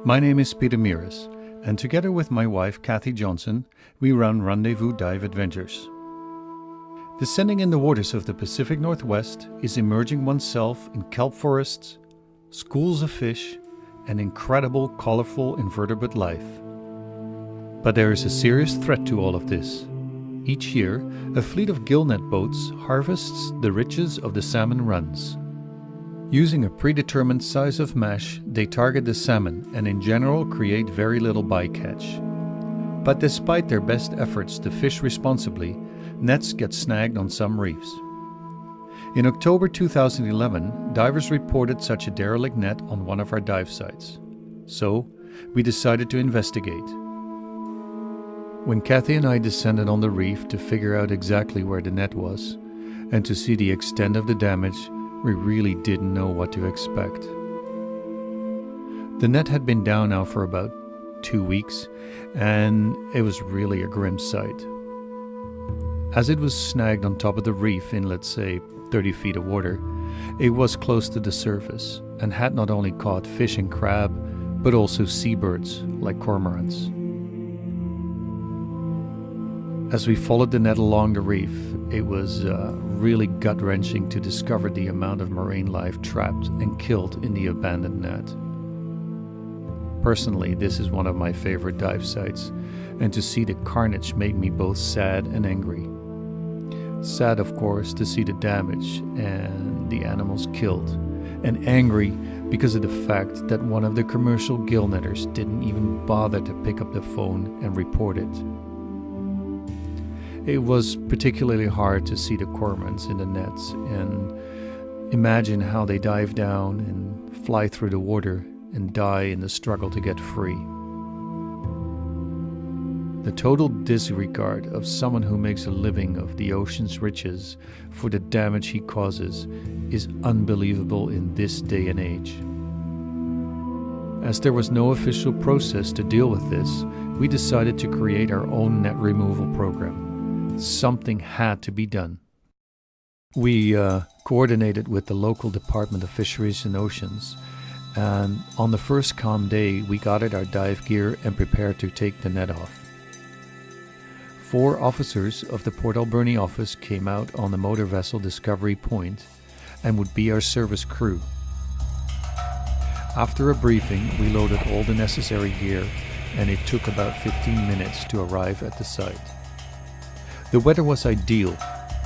My name is Peter Mieras, and together with my wife Kathy Johnson, we run Rendezvous Dive Adventures. Descending in the waters of the Pacific Northwest is immersing oneself in kelp forests, schools of fish, and incredible, colorful invertebrate life. But there is a serious threat to all of this. Each year, a fleet of gillnet boats harvests the riches of the salmon runs. Using a predetermined size of mesh, they target the salmon and in general create very little bycatch. But despite their best efforts to fish responsibly, nets get snagged on some reefs. In October 2011, divers reported such a derelict net on one of our dive sites. So, we decided to investigate. When Kathy and I descended on the reef to figure out exactly where the net was, and to see the extent of the damage, we really didn't know what to expect. The net had been down now for about 2 weeks, and it was really a grim sight. As it was snagged on top of the reef in, let's say, 30 feet of water, it was close to the surface and had not only caught fish and crab, but also seabirds like cormorants. As we followed the net along the reef, it was really gut-wrenching to discover the amount of marine life trapped and killed in the abandoned net. Personally, this is one of my favorite dive sites, and to see the carnage made me both sad and angry. Sad, of course, to see the damage and the animals killed, and angry because of the fact that one of the commercial gill netters didn't even bother to pick up the phone and report it. It was particularly hard to see the cormorants in the nets and imagine how they dive down and fly through the water and die in the struggle to get free. The total disregard of someone who makes a living of the ocean's riches for the damage he causes is unbelievable in this day and age. As there was no official process to deal with this, we decided to create our own net removal program. Something had to be done. We coordinated with the local Department of Fisheries and Oceans, and on the first calm day we gathered our dive gear and prepared to take the net off. 4 officers of the Port Alberni office came out on the motor vessel Discovery Point and would be our service crew. After a briefing, we loaded all the necessary gear, and it took about 15 minutes to arrive at the site. The weather was ideal,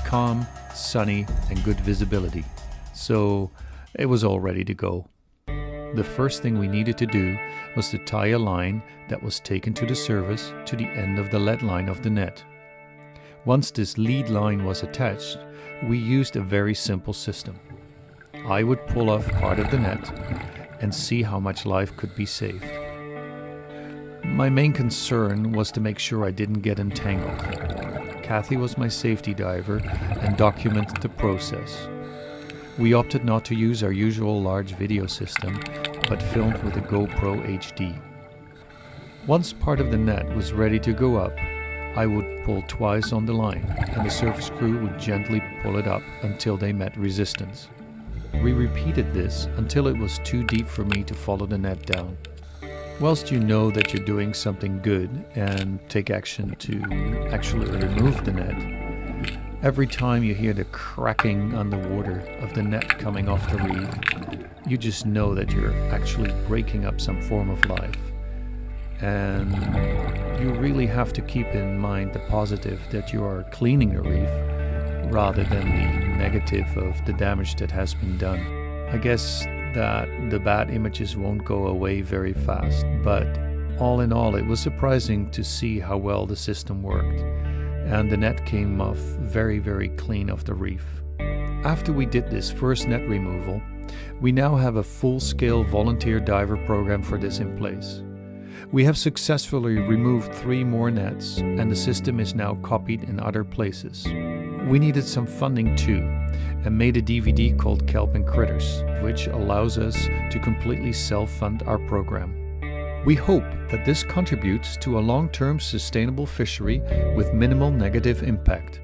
calm, sunny, and good visibility, so it was all ready to go. The first thing we needed to do was to tie a line that was taken to the surface to the end of the lead line of the net. Once this lead line was attached, we used a very simple system. I would pull off part of the net and see how much life could be saved. My main concern was to make sure I didn't get entangled. Kathy was my safety diver and documented the process. We opted not to use our usual large video system, but filmed with a GoPro HD. Once part of the net was ready to go up, I would pull twice on the line, and the service crew would gently pull it up until they met resistance. We repeated this until it was too deep for me to follow the net down. Whilst you know that you're doing something good and take action to actually remove the net, every time you hear the cracking underwater of the net coming off the reef, you just know that you're actually breaking up some form of life. And you really have to keep in mind the positive that you are cleaning the reef rather than the negative of the damage that has been done. I guess that the bad images won't go away very fast, but all in all, it was surprising to see how well the system worked, and the net came off very, very clean off the reef. After we did this first net removal, we now have a full-scale volunteer diver program for this in place. We have successfully removed 3 more nets, and the system is now copied in other places. We needed some funding too, and made a DVD called Kelp and Critters, which allows us to completely self-fund our program. We hope that this contributes to a long-term sustainable fishery with minimal negative impact.